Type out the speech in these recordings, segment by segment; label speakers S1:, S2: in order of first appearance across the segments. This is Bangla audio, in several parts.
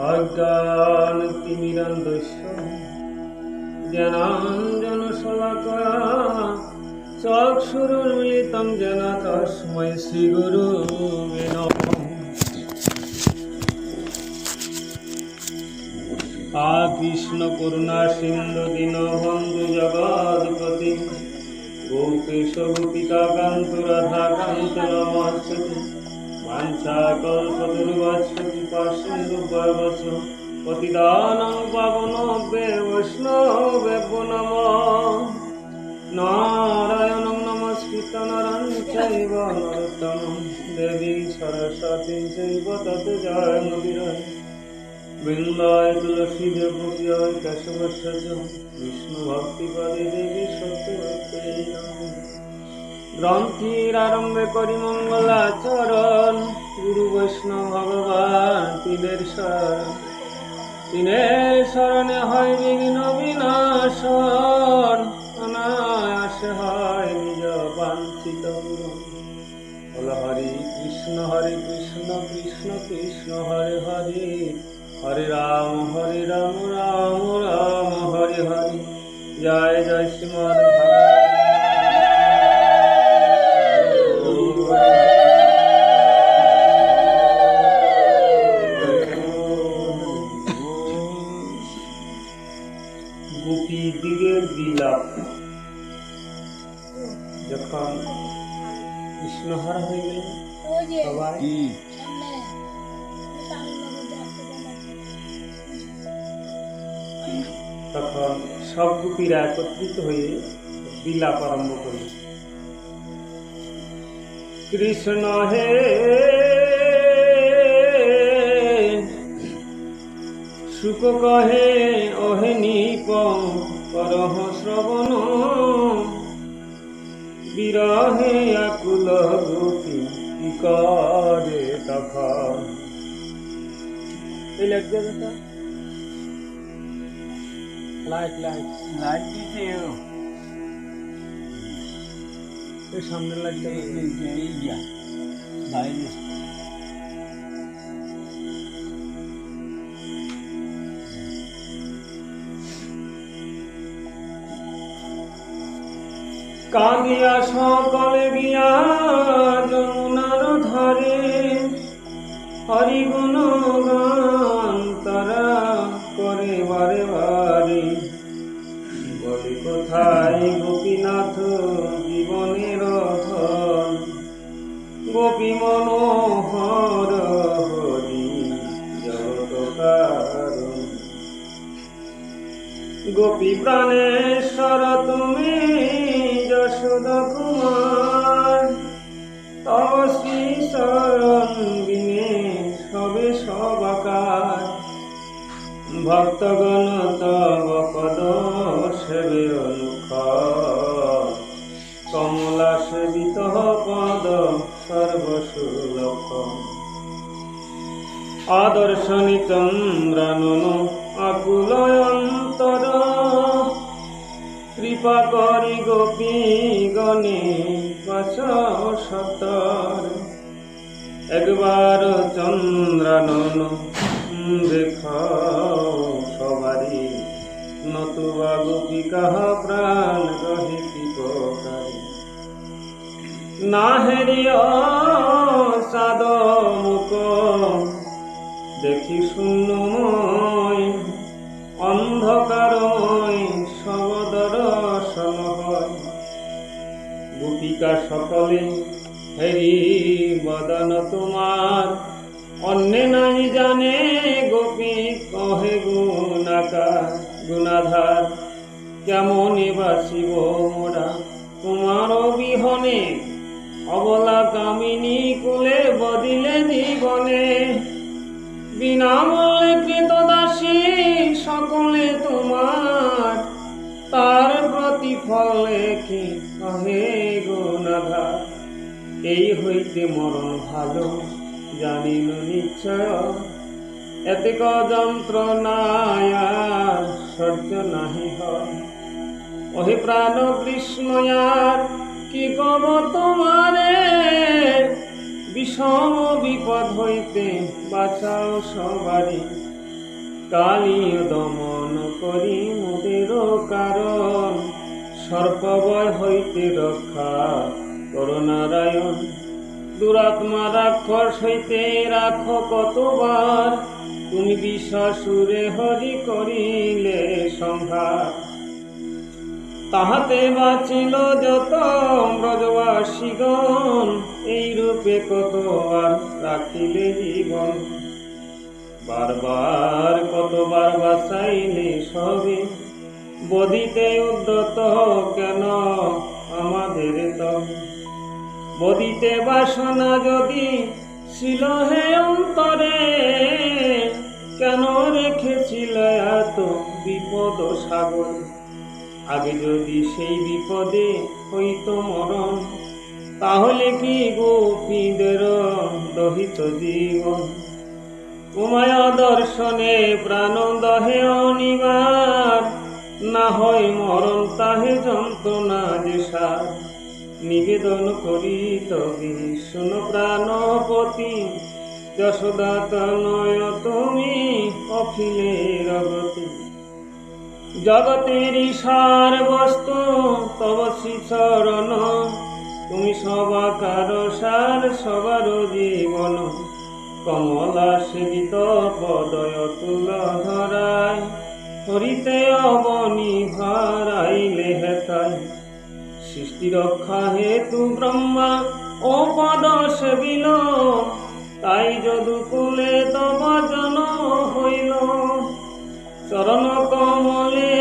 S1: অজ্ঞান তিমিরান্ধস্য জ্ঞানাঞ্জন শলাকয়া চক্ষুরুন্মিলিतं येन তস্मै শ্রীগুরুবে নমঃ। কৃষ্ণ করুণা সিন্ধু দীনবন্ধু জগৎপতি গোপেশ গোপিকা কান্ত রাধা কান্ত নমস্তুতে বাঞ্ছাকল্পতরুভ্যশ্চ কৃপা সিন্ধুভ্যশ্চ পতিতানাং পাবনেভ্যো বৈষ্ণবেভ্যো নমঃ। নারায়ণং নমস্কৃত্য নরং চৈব নরোত্তমং দেবীং সরস্বতীং চৈব ততো জয়মুদীরয়ে। বৃন্দায় তুলসী দেবপ্রিয় কেশবস্য বিষ্ণু ভক্তিপদে দেবী সত্যবতে গ্রন্থির আরম্ভে করি মঙ্গলাচরণ গুরু বৈষ্ণব ভগবান তিনের শরণে হয় বিঘ্ন বিনাশন অনায়াসে হয় নিজ বাঞ্ছিত বল হরে কৃষ্ণ কৃষ্ণ কৃষ্ণ হরে হরে হরে রাম রাম রাম হরে হরে। জয় জয় শ্রীমদ্ গোপীদিগের বিলাপ। যখন কৃষ্ণহারা হয়ে গেল সবাই তখন সব গোপীরা একত্রিত হয়ে বিলাপ আরম্ভ করল। কৃষ্ণ হে সুখ কহে ওহে নিপ করহ শ্রবণ বিরহে আকুল গোপী কি করে তখন। এই লাগবে দাদা লাইট দিতে সামনে লাইটটা কাঁদিয়া সকলে গিয়া যমুনার ধারে হরি গুণ গান তারা করে বারে বারে। বলে কোথায় গোপীনাথ জীবনের ধন গোপী মনোহর হরি জগৎ কারণ। গোপী প্রাণেশ্বর তুমি যশোদা কুমার তব শ্রী শরণ বিনে সবে সবাকার। ভক্তগণ তব পদ সেবে অনুখ কমলা সেবিত পদ সর্বসুলভ। আদর্শনি চন্দ্রানন আকুল অন্তর কৃপা করি গোপী গণে বাঁচাও সতর। একবার চন্দ্রানন দেখাও সবারই নতুবা গোপিকা প্রাণ রহে কি প্রকারে। না হেরিয় সাদ মুখ দেখি শূন্যময় অন্ধকারময় সব দর্শন হয়। গোপিকা সকলে হেরি বদন তোমার অন্যে নাই জানে গোপী কহে গুণাধার। কেমন বাসিব মোরা তোমার বিহনে অবলা কামিনী কুলে বদিলে জীবনে। বিনামূল্যে কৃতদাসী সকলে তোমার তার প্রতিফলে কি কহে গুণাধার। এই হইতে মরণ ভালো জানিল নিশ্চয় এতেক যন্ত্রণায় সহ্য নাহি হয়। ওহে প্রাণ কৃষ্ণ কি কব তোমারে বিষম বিপদ হইতে বাঁচাও সবারি কালী দমন করি মোদের কারণ, সর্পভয় হইতে রক্ষা করুণারায়ণ। দুরাত্মা রাক্ষস হইতে রাখো কতবার, তুমি বিশ্বাসুরে হরি করিলে সংহার। তাহাতে বাঁচিল যত ব্রজবাসীগণ, এই রূপে কতবার রাখিলে জীবন। বারবার কতবার বাঁচাইলে সবে, বদিতে উদ্যত কেন আমাদের তবে। বদিতে বাসনা যদি ছিল হে অন্তরে, কেন রেখেছিল এত বিপদ সাগর। আগে যদি সেই বিপদে হইত মরণ, তাহলে কি গোপীদের দহিত জীবন। উমায়া দর্শনে প্রাণ দহে অনিবার, না হয় মরণ তাহে যন্ত্রণা যে সার। নিবেদন করি তবে শুনো প্রাণপতি, যশোদা তনয় তুমি অখিলের গতি। জগতের সার বস্তু তব শ্রী চরণ, তুমি সবাকার সার সবার জীবন। কমলা সেবিত পদয় তুল ধরায়, হরিতে অবনি ভারাইলে হেতায়। সৃষ্টি রক্ষা হেতু ব্রহ্মা ও পদ সেবিল, তাই যদুকুলে তব জন্ম হইল। চরণ কমলে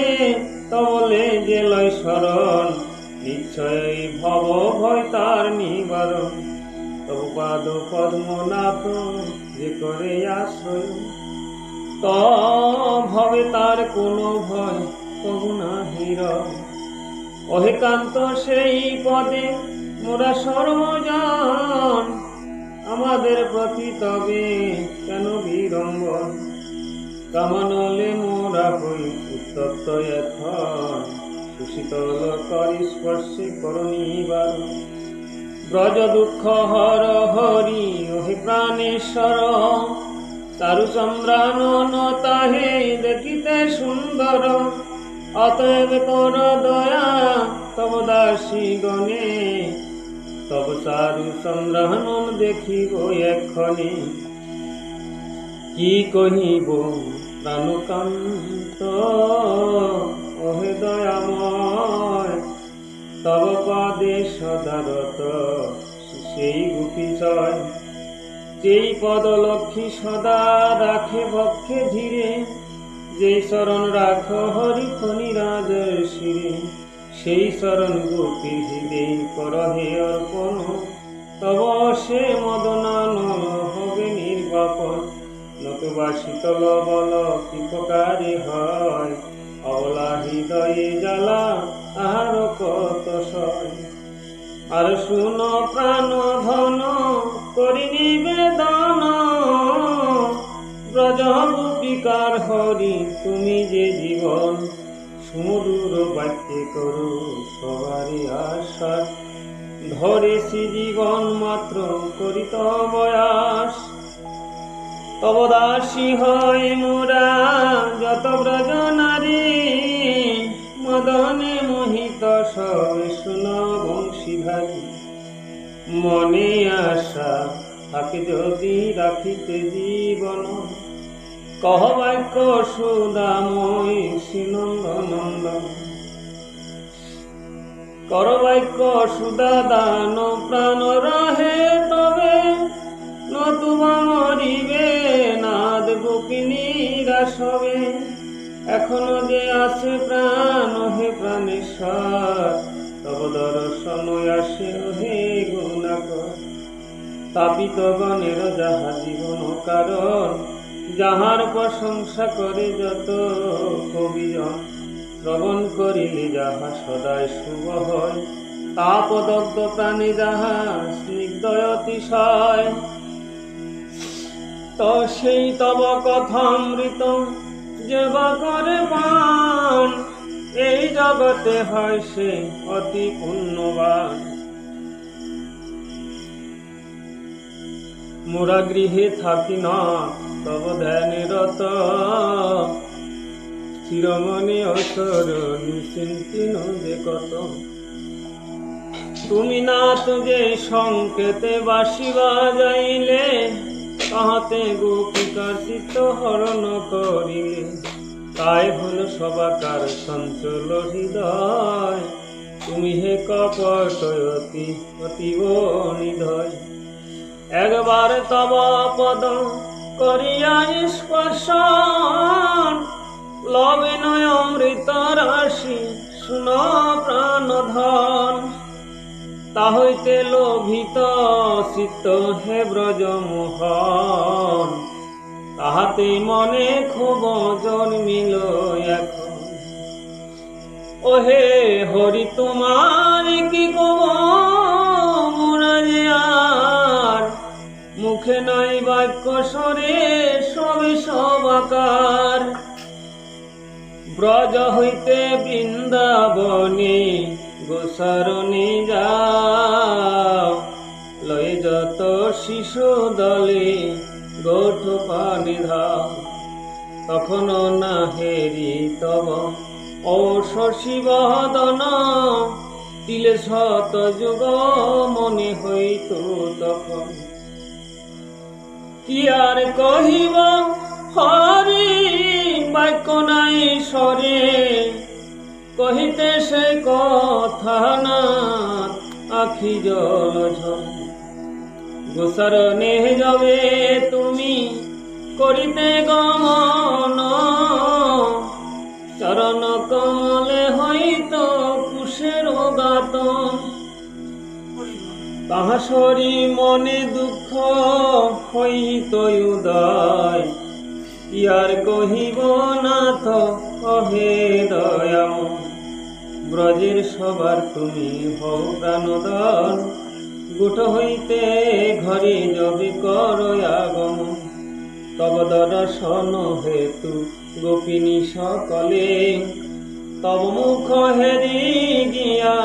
S1: তবলে যে লয় শরণ, নিশ্চয় ভব ভয় তার নিবারণ। তব পাদ পদ্মনাথ যে করে আশ্রয়, ভবে তার কোনো ভয় তবু নাহি রয়। অহেকান্ত সেই পদে মোরা সর্বজন, আমাদের প্রতি তবে কেন বিড়ম্বন। কামনলে মোরা হই উত্তপ্ত এখন, সুশীতল করি স্পর্শে করণীবার। ব্রজ দুঃখ হর হরি ওহে প্রাণেশ্বর, চারু চন্দ্রানন তাহে দেখিতে সুন্দর। অতএব কর দয়া তব দাসী গণে, তব চারু চন্দ্রানন দেখিব এক্ষণে। কি কহিব প্রাণকান্ত ওহে দয়াময়, তব পদে সদারত সেই গোপীচয়। যেই পদলক্ষ্মী সদা রাখে বক্ষে ধীরে, যেই শরণ রাখ হরি ফণিরাজের শিরে। সেই শরণ গোপীর হৃদে করহে অর্পণ, তব সে মদনান হবে নির্বাপন। নতুবা শীতল বল কি প্রকারে হয়, অবলা হৃদয়ে জ্বালা আর কত সয়। আর শুন প্রাণ ধন করি নিবেদন, ব্রজ গোপিকার হরি তুমি যে জীবন। সুমধুর বাক্যে করো সবারই আশা, ধরেছি জীবন মাত্র করিত বয়াস। তব দাসী হয় মোরা যত ব্রজ নারী, মদনে মোহিত সবে শুন বংশীধারী। মনে আশা থাকে যদি রাখিতে জীবন, কহ বাক্য সুদাময় শ্রীনন্দনন্দন। কর বাক্য সুদা দান প্রাণ রহে তবে, নতুবা মরিবে নাদ গোপিনীরা সবে। এখনো যে আছে প্রাণ হে প্রাণেশ্বর, তব দর্শন আসে হে গুণাকর। তাপিত গণের যাহা জীবন কারণ, যাহার প্রশংসা করে যত কবিজন। শ্রবণ করিলে যাহা সদায় শুভ হয়, তাপদগ্ধ প্রাণী যাহা স্নিগ্ধ অতিশয়। তো সেই তব কথামৃত যে বা করে পান, এই জগতে হয় সে অতি পুণ্যবান। মোরা গৃহে থাকি না তব ধ্যানে রত, চিরমণি অসর নিশ্চিন্তিন যে কত। তুমি না তুজে সংকেতে বাঁশি বাজাইলে, তাহাতে গোপিকার চিত্ত হরণ করিলে। তাই হল সবাকার চঞ্চল হৃদয়, তুমি হে কপট অতীব নিধয়। একবার তব পদ করিয়া স্পর্শন, লবে নয় অমৃত রাশি শুন প্রাণধন। তা হইতে লোভিত চিত্ত হে ব্রজমোহন, তাহাতে মনে ক্ষোভ জন্মিল এখন। ওহে হরি তোমার কি কব মোরা যে আর, মুখে নাই বাক্য স্বরে সবে সবাকার। ব্রজ হইতে বৃন্দাবনে গোসারণে যাও, লয়ে যত শিশু দলে গোঠ পানে ধাও। তখন না হেরি তব ও শশী বদন, তিলে শত যুগ মনে হইত তখন। কি আর কহিব হরি বাক্য নাই স্বরে, কহিতে সে কথা না আখি জল ঝরে। গোসারণে যাবে তুমি করিতে গমন, চরণ কমলে হইত কুশের গাতন। তাহা সরি মনে দুঃখ হইত উদয়, ইয়ার কহিব নাথ কহে দয়াময়। ব্রজের সবার তুমি হও প্রাণদন, গুট হইতে ঘরে যবে কর আগমন। তব দর্শন হেতু গোপিনী সকলে, তব মুখ হেরি গিয়া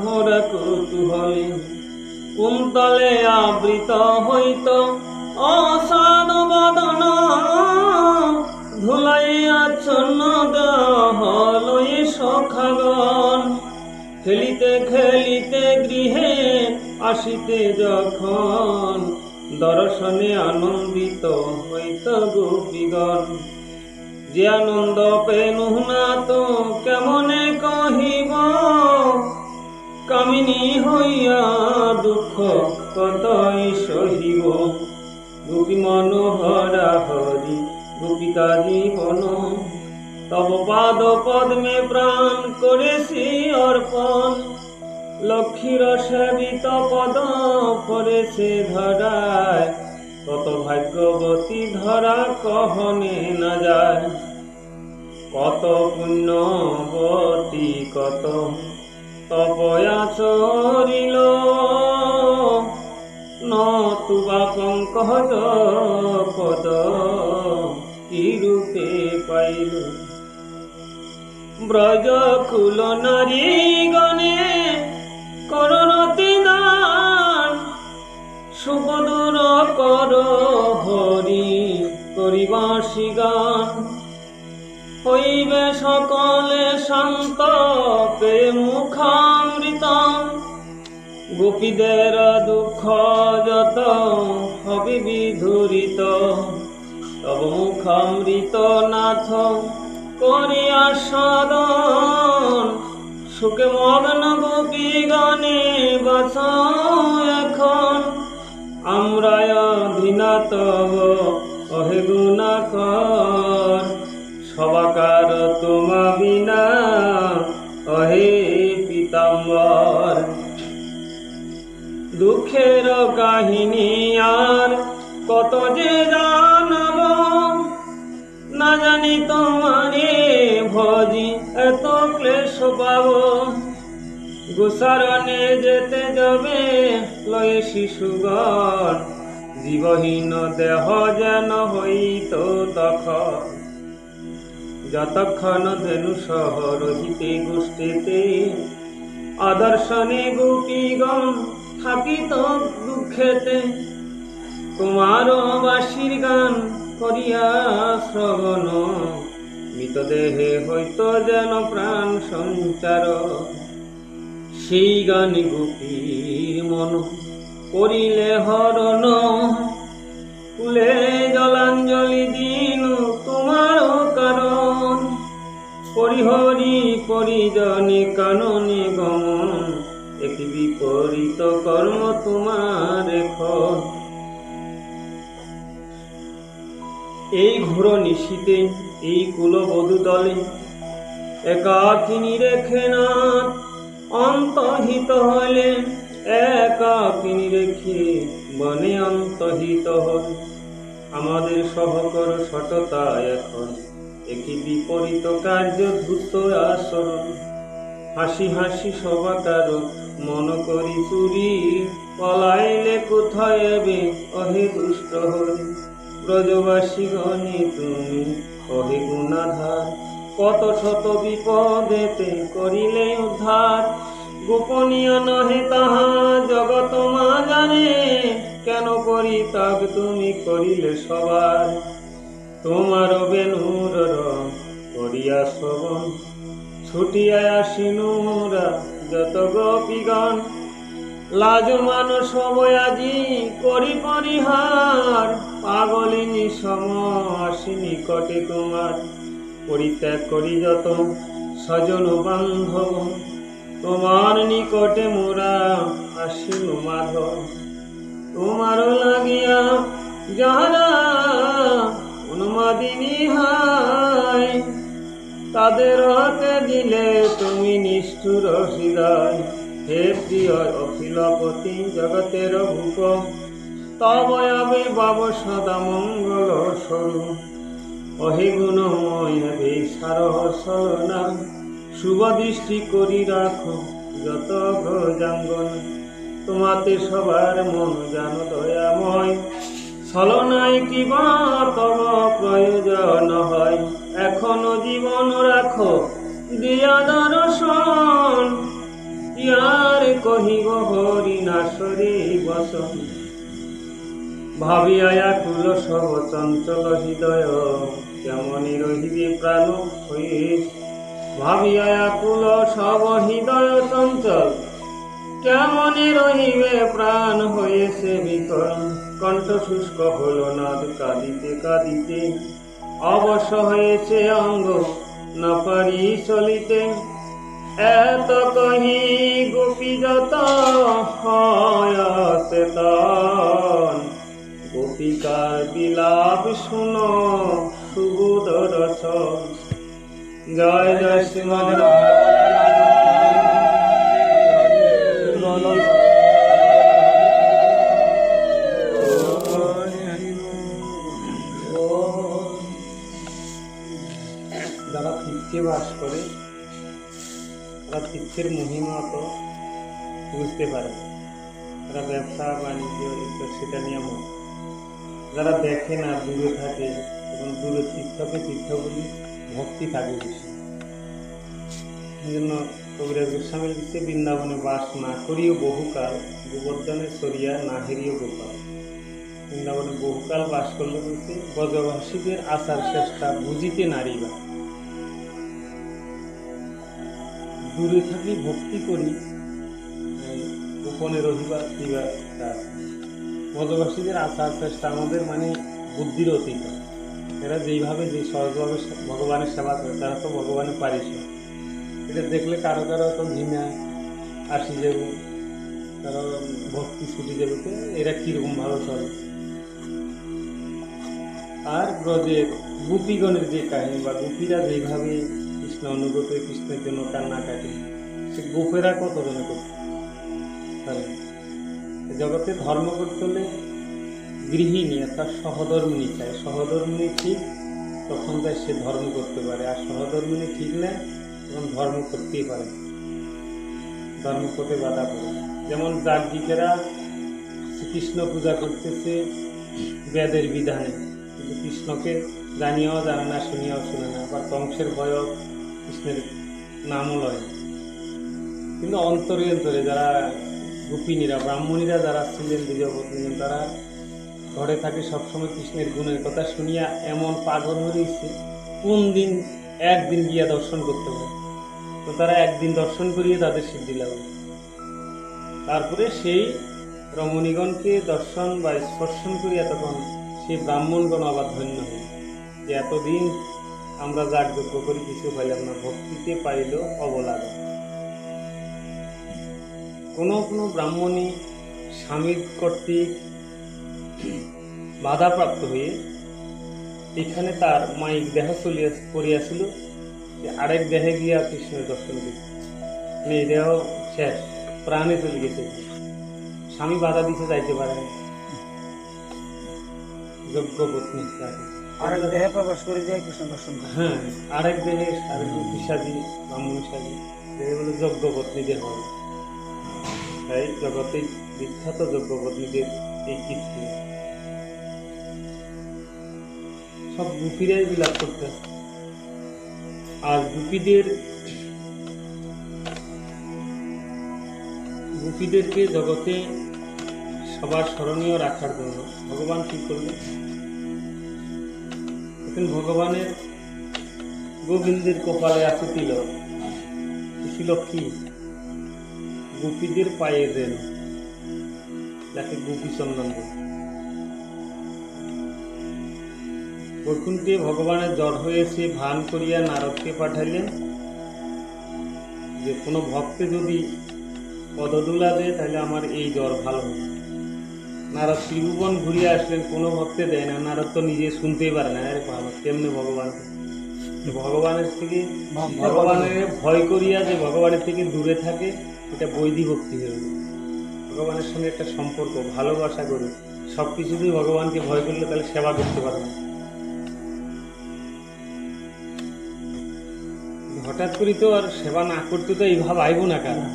S1: মোরা কৌতূহলে। কুন্তলে আবৃত হইত অসাদ বদন, ধুলাইয়া আচ্ছন্ন দেহ লয়ে সখাগণ। খেলিতে খেলিতে গৃহে আসিতে যখন, দর্শনে আনন্দিত হইত গোপীগণ। যে আনন্দ পেনু না তো কেমনে কহিব, কামিনী হইয়া দুঃখ কতই সহিব। গোপী মনোহরা হরি গোপিকা জীবন, তব পাদ পদ্মে প্রাণ করেছি অর্পণ। লক্ষ্মীর সেবিত পদ করেছে ধরায়, কত ভাগ্যবতী ধরা কহনে না যায়। কত পুণ্যবতী কত তপয়া চরিল, নতুবা পঙ্কজ পদ কি রূপে পাইল। ব্রজ কুল নারী গণে করণতি দান, সুবদূর কর হরি করিবাসী গান। হইবে সকলে শান্ত পে মুখামৃত, গোপীদের দুঃখ যত হবে বিধুরিত। তব মুখামৃত নাথ করিয়া সাধন, সুখে মগ্ন গোপীগণে বাস এখন। আমরা অধীনা তব অহে গুণাকর, সবাকার তোমা বিনা অহে পীতাম্বর। দুঃখের কাহিনী আর কত যে জানব, না জানি তোমারে ভজি এত ক্লেশ পাব। গোসারণে যেতে যাবে লয়ে শিশুগণ, জীবহীন দেহ যেন হইত তখন। যতক্ষণ ধেনু সহ রহিতে গোষ্ঠীতে, আদর্শনে গোপীগণ থাকিত দুঃখেতে। তোমার বাসির গান করিয়া শ্রবণ, মৃতদেহে হইতো যেন প্রাণ সঞ্চার। সেই গান গোপীর মন করিলে হরণ, কুলে জলাঞ্জলি দিন তোমার কারণ। পরিহরি পরিজনে কাননে গমন, এক বিপরীত কর্ম তোমার এখন। এই ঘোর নিশীতে এই কুলবধূ দলে একাকিনী রেখে নাথ অন্তহিত হলে, একাকিনী রেখে বনে অন্তহিত হল। আমাদের সহকর সততা এখন একই বিপরীত কার্য ধূত আচরণ। হাসি হাসি সবাকার মন করি চুরি, পলাইলে কোথায় এবে অহে দুষ্ট হরি। ব্রজবাসী গণে তুমি অহে গুণাধার, কত শত বিপদেতে করিলে উদ্ধার। গোপনীয় নহে তাহা জগৎ মা জানে, কেন করি তাক তুমি করিলে সবার। তোমার বেণুর রং করিয়া শ্রবণ, ছুটিয়া আসিনু মোরা যত গোপীগণ। লাজ মান সব আজি করি পরিহার, পাগলিনী সম আসি নিকটে তোমার। পরিত্যাগ করি যত স্বজন বান্ধব, তোমার নিকটে মোরা আসিনু মাধব। তোমার লাগিয়া যারা উন্মাদিনী হায়, তাদের হাতে দিলে তুমি নিষ্ঠুর হৃদয়। হে প্রিয় অখিলপতি জগতের ভূপ, তব আবির্ভাব সদা মঙ্গল স্বরূপ। অহে গুণময় হে সারসলনা, শুভ দৃষ্টি করি রাখো যত ভোজাঙ্গন। তোমাতে সবার মন জানো দয়াময়, ছলনায় কিবা তব প্রয়োজন হয়। এখনো জীবন রাখো দিয়া দর্শন, ইয়ার কহিব হরি নাশরি বচন। ভাবিয়া আকুল সব চঞ্চল হৃদয়, কেমনি রহিবে প্রাণ হয়ে। ভাবিয়া আকুল সব হৃদয় চঞ্চল, কেমনি রহিবে প্রাণ হয়েছে বিকল। কণ্ঠ শুষ্ক হল নাদ কাঁদিতে কাঁদিতে, অবশ হয়েছে অঙ্গ না পারি চলিতে। এত কহি গোপী যত হয় চেতন, গোপিকার বিলাপ শুনো সুবোধ রসন। জয় জয় শ্রীমদ যারা তীর্থে বাস করে তারা তীর্থের মহিমা তো বুঝতে পারে, তারা ব্যবসা বাণিজ্য সেটা নিয়ে মত। যারা দেখে না দূরে থাকে, এবং দূরে তীর্থকে তীর্থ বলি ভক্তি থাকে বেশি। এই জন্য কবিরাজ গোস্বামী লিখছে, বৃন্দাবনে বাস না করিও বহুকাল, গোবর্ধনে সরিয়া না হেরিও গোপাল। বৃন্দাবনে বহুকাল বাস করলে বলছে ব্রজবাসীদের আচার চেষ্টা বুঝিতে নারীবা। দূরে থাকি ভক্তি করি, গোপনে রহিবা দিবা। ব্রজবাসীদের আচার চেষ্টা আমাদের মানে বুদ্ধির অতীত। এরা যেইভাবে যে সহজভাবে ভগবানের সেবা করে, তারা তো ভগবানের পারিস। এটা দেখলে কারো কারো তো ঘৃণা আসি যাবে, কারো ভক্তি ছুটি যাবে, এরা কিরকম ভালো চলে। আর ব্রজের গোপীগণের যে কাহিনী বা গোপীরা যেভাবে কৃষ্ণ অনুগত কৃষ্ণের জন্য কান্না কাটে, সে গোপেরা কতজনে করতে পারে। জগতে ধর্ম করতে হলে গৃহিণী অর্থাৎ সহধর্মিণী চাই। সহধর্মিণী ঠিক তখন তাই সে ধর্ম করতে পারে, আর সহধর্মিণী ঠিক নেয় তখন ধর্ম করতেই পারে, ধর্ম করতে বাধা পড়ে। যেমন যাজ্ঞিকেরা শ্রীকৃষ্ণ পূজা করতেছে বেদের বিধানে, কিন্তু কৃষ্ণকে জানিয়াও জানে না, শুনিয়াও শুনে না। আবার কংসের ভয়ও কৃষ্ণের নামও লয়। কিন্তু অন্তরে অন্তরে যারা গোপিনীরা ব্রাহ্মণীরা যারা ছিলেন বিজয়পত্নী, তারা ঘরে থাকে সবসময় কৃষ্ণের গুণের কথা শুনিয়া এমন পাগল হয়েছে কোন দিন একদিন গিয়া দর্শন করতে হয়। তো তারা একদিন দর্শন করিয়ে তাদের সিদ্ধি লাভ হয়। তারপরে সেই রমণীগণকে দর্শন বা স্পর্শন করিয়া তখন সেই ব্রাহ্মণগণ আবার ধন্য হয় যে এতদিন আমরা যাগযজ্ঞ করি কিছু পাইলাম না, ভক্তিতে পাইল অবলাদন। কোনো কোনো ব্রাহ্মণী স্বামীর কর্তৃক বাধাপ্রাপ্ত হয়ে এখানে তার মাইক দেহ চলিয়া পড়িয়াছিল, যে আরেক দেহে গিয়া কৃষ্ণের দর্শন করি, মানে এই দেহ শেষ, প্রাণে চলে গেছে, স্বামী বাধা দিতে যাইতে পারে না, যোগ্য পত্নী
S2: আরেক দেহে প্রবেশ করে যায় কৃষ্ণ দর্শন করে।
S1: হ্যাঁ, আরেক দেহে আরেক সাজি ব্রাহ্মণ সাজি দেখে বলে যোগ্য পত্নীদের হবে। তাই জগতে বিখ্যাত যোগ্য পত্নীদের এই কীর্তি সব গোপীরাই বিলাপ করতে। আর গোপীদেরকে জগতে সবার স্মরণীয় রাখার জন্য ভগবান কি করলেন? এখন ভগবানের গোবিন্দের কপালে আছে তিলক। তিলক কি? গোপীদের পায়ের রেল, যাকে গোপী চন্দন বলে। বৈকুণ্ঠে ভগবানের জ্বর হয়েছে ভান করিয়া নারদকে পাঠাইলেন যে কোনো ভক্তে যদি পদদুলা দেয় তাহলে আমার এই জ্বর ভালো হবে। নারদ ত্রিভুবন ঘুরিয়ে আসলেন, কোনো ভক্তে দেয় না। নারদ তো নিজে শুনতেই পারে না, আরে ভালো কেমনে ভগবানের থেকে ভগবানের ভয় করিয়া যে ভগবানের থেকে দূরে থাকে, এটা বৈধি ভক্তি হয়ে গেল। ভগবানের সঙ্গে একটা সম্পর্ক, ভালোবাসা করে সব কিছুতেই ভগবানকে ভয় করলে তাহলে সেবা করতে পারবে না। হঠাৎ করি তো আর সেবা না করতে তো এই ভাব আইব না, কারণ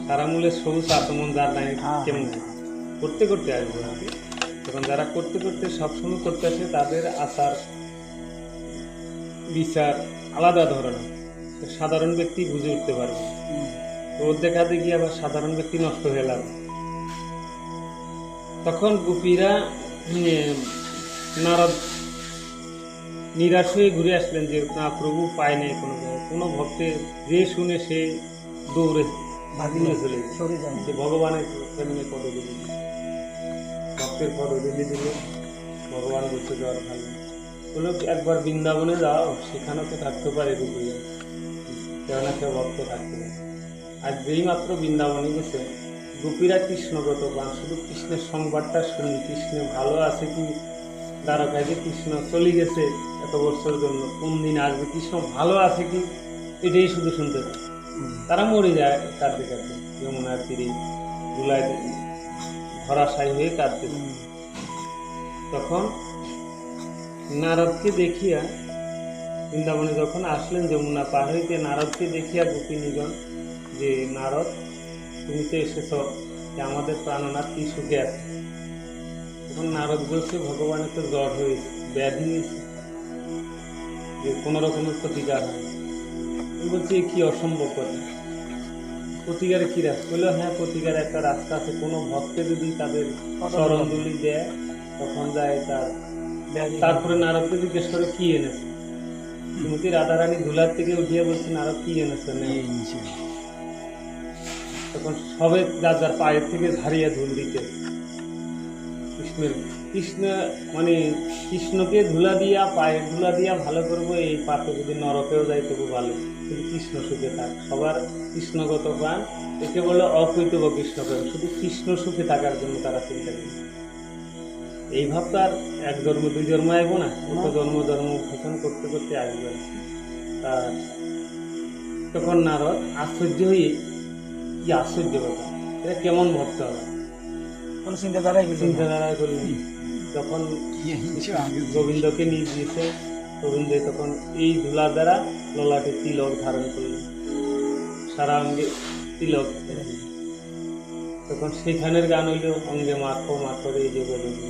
S1: সারা মূলে সবুজ আত্মমন যার নাই কেমন করতে করতে আসবো না। তখন যারা করতে করতে সবসময় করতে আসে তাদের আচার বিচার আলাদা ধরনের, সাধারণ ব্যক্তি বুঝে উঠতে পারবে। তো ওর দেখাতে গিয়ে আবার সাধারণ ব্যক্তি নষ্ট হয়ে গেল। তখন গোপীরা নারদ নিরাশ হয়ে ঘুরে আসলেন যে না, প্রভু পায় নাই কোনো জায়গায়। কোনো ভক্তে যে শুনে সে দৌড়ে ভাগিয়ে চলে যে ভগবানের সামনে পদধূলি, ভক্তের পদধূলি দিল। ভগবান বলছে জ্বর ভালো বললো, একবার বৃন্দাবনে যাও, সেখানেও তো থাকতে পারে রূপে, কেউ না কেউ ভক্ত থাকতে পারে। আর যেই মাত্র বৃন্দাবনে গেছে, গোপীরা কৃষ্ণগত পান, শুধু কৃষ্ণের সংবাদটা শুনি, কৃষ্ণ ভালো আছে কি, দ্বারকায় যে কৃষ্ণ চলে গেছে এত বছর জন্য, কোন দিন আসবে, কৃষ্ণ ভালো আছে কি, এটাই শুধু শুনতে পায়। তারা মরে যায় কাঁদতে কাঁদতে, যমুনার তীরে ধুলায় ধরাশায়ী হয়ে কাঁদতে। তখন নারদকে দেখিয়া বৃন্দাবনে যখন আসলেন যমুনা পার হইতে, নারদকে দেখিয়া গোপিনীগণ যে নারদ তুমি তো এসেছ, যে আমাদের প্রাণনাথ কি সুখে আছে। তখন নারদ বলছে ভগবানের তো জ্বর হয়েছে, ব্যাধি হয়েছে, যে কোনো রকমের প্রতিকার হয়। বলছি কি অসম্ভব কথা, প্রতিকারে কি রাস্তা? বললো হ্যাঁ, প্রতিকার একটা রাস্তা আছে। কোনো ভক্তে যদি তাদের চরণধুলি দেয় তখন যায় তার। তারপরে নারদকে জিজ্ঞেস করে কি এনেছে। শ্রীমতী রাধারানী ধুলার থেকে উঠিয়ে বলছে নারদ কি এনেছে। তখন সবে যার যার পায়ের থেকে ঝাড়িয়ে ধুল দিতে, কৃষ্ণ মানে কৃষ্ণকে ধুলা দিয়া, পায়ের ধুলা দিয়া ভালো করবো, এই পাপে যদি নরকেও যায় তবু ভালো, কিন্তু কৃষ্ণ সুখে থাক। সবার কৃষ্ণগত প্রাণ, একে বলে অকৈতব কৃষ্ণ প্রেম, শুধু কৃষ্ণ সুখে থাকার জন্য তারা চিন্তা করে। এই ভাব তো আর এক জন্ম দুই জন্ম আসবো না, কত জন্ম ভোজন করতে করতে আসবে। আর তখন নারদ আশ্চর্য হয়ে, কি আশ্চর্য কথা, এটা কেমন ভক্ত হবে, চিন্তাধারা করলেন। যখন গোবিন্দকে নিয়ে দিয়েছে, গোবিন্দ তখন এই ধুলা দ্বারা ললাটে তিলক ধারণ করলেন, সারা অঙ্গে তিলক। তখন সেখানের গান হইল অঙ্গে মাখো মাখরে এই যে গোবিন্দ,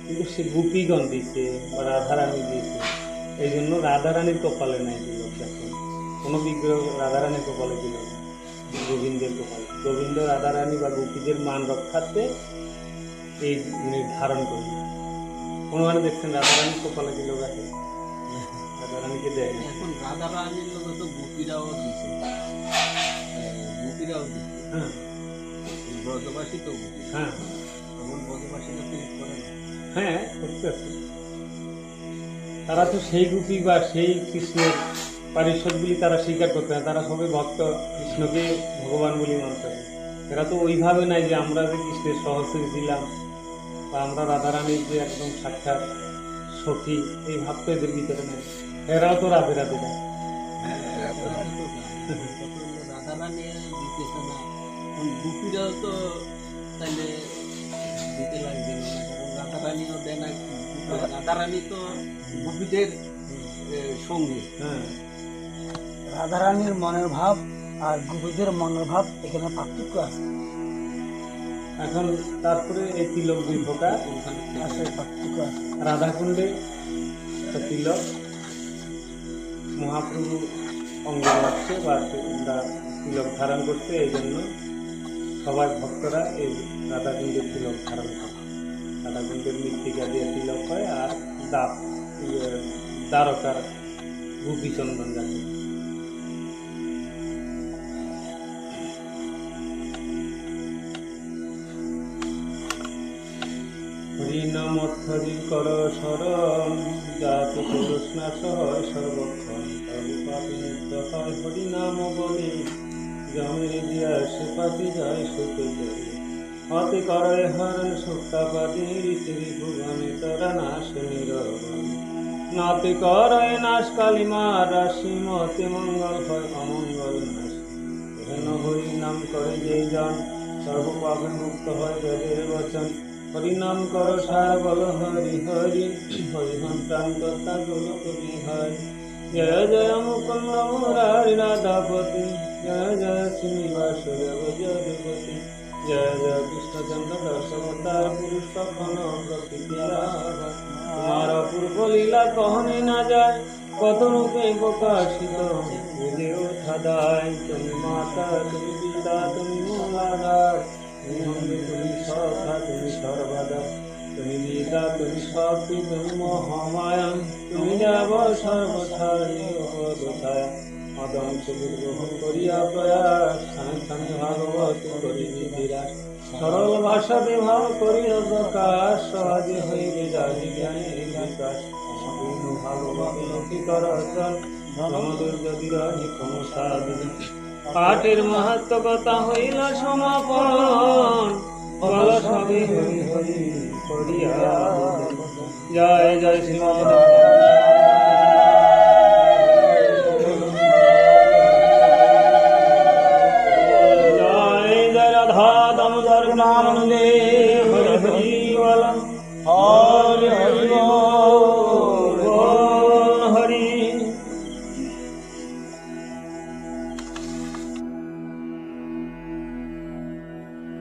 S1: কিন্তু সে গোপীগণ দিছে বা রাধারানী দিয়েছে, এই জন্য রাধারানীর কপালে নাই তিলক। এখন কোনো বিগ্রহ রাধারানীর কপালে দিল না, গোবিন্দের কপালে। গোবিন্দ রাধারানী বা গোপীদের মান রক্ষার্থে এই ধারণ করল। অনুমানে দেখছেন রাধারানী কপালে কি লোক আছে? রাধারানীকে দেয় না।
S3: এখন রাধা রানীর লোক তো গোপীরাও দিছে, গোপীরাও দিছে,
S1: হ্যাঁ
S3: ব্রজবাসী তো গোপী,
S1: হ্যাঁ
S3: এখন ব্রজবাসীরা তো ই করে না।
S1: হ্যাঁ করতেছে। তারা তো সেই গোপী বা সেই কৃষ্ণের পারিষদগুলি তারা স্বীকার করতে না, তারা সবাই ভক্ত, কৃষ্ণকে ভগবান বলে মানতে হবে। এরা তো ওইভাবে নাই যে আমরা যে কৃষ্ণের সহচরী ছিলাম বা আমরা রাধারানীর যে একদম সাক্ষাৎ সখী, এই ভাব তো এদের ভিতরে নেই। এরাও তো রাধে রাধে দেয়।
S3: রাধা রানী দিতেছে না, এখন গোপীরাও তো তাহলে দিতে লাগবে না, কারণ রাধা রানীও দেয় না। রাধা রানী তো গোপীদের সঙ্গী।
S1: হ্যাঁ
S2: রাধারানীর মনের ভাব আর গোপীদের মনের ভাব এখানে পার্থক্য আছে।
S1: এখন তারপরে এই তিলক দুই প্রকার।
S2: আসলে পার্থক্য আছে।
S1: রাধাকুণ্ডে একটা তিলক মহাপ্রভু অঙ্গ রাখছে বা তিলক ধারণ করছে, এই জন্য সবাই ভক্তরা এই রাধাকুণ্ডের তিলক ধারণ করে। রাধাকুণ্ডের মৃত্তিকা দিয়ে তিলক হয় আর দ্বারকার গোপীচন্দন যাকে। হরিনামধ্বরি কর শরণ, যাতে তুলসনা সহায় সর্বক্ষণ, সর্বপাপী মুক্ত হয় হরিনাম বলে, জমের দিয়া সে পাপি যায় সুখে চলে। হতে করে হরণ সুক্তাপাদি রীতি ভুবনে তরা নাশ নিরবন, নাতে করে নাশ কালিমা রাশি, মতে মঙ্গল হয় অমঙ্গল নাশ। হেন হরি নাম করে যে জন, সর্বপাপে মুক্ত হয় বেদের বচন। হরিনাম কর সার বল হরি হরি, হরিহন প্রাণ কর্তা গোলক বিহারি। জয় জয় মুকুন্দ মুরারি রাধাপতি, জয় জয় শ্রীনিবাস জগপতি। জয় জয় কৃষ্ণচন্দ্র দর্শবতার পুরুষ কখন প্রকৃতি আভার। তোমার অপূর্ব লীলা কহনে না যায়, কত রূপে প্রকাশিত বুঝে ওঠা দায়। তুমি মাতা, তুমি পিতা, তুমি মূলাধার, তুমি বন্ধু, তুমি সখা, তুমি সর্বদা। তুমি গীতা, তুমি শক্তি, তুমি মহামায়া, তুমি দেব সর্বসার নিরবধায়। মদম সুবির গ্রহণ করিয়া প্রয়াস, স্থানে স্থানে ভাগবত করি বিরাস। সরল ভাষা বিভাগ করিয়া প্রকাশ, সহজে হইবে জানি জ্ঞানের বিকাশ। সম্পূর্ণ ভাগবত লৌকিক রচন, ধর্মদুর্গতি রহি ক্ষমসাধন। পাঠের মাহাত্ম কথা হইল সমাপন, বল সবে হরি হরি করিয়া। জয় জয় শ্রীমদ জয় জয় রাধা দামোদর নাম হরি হরি বল।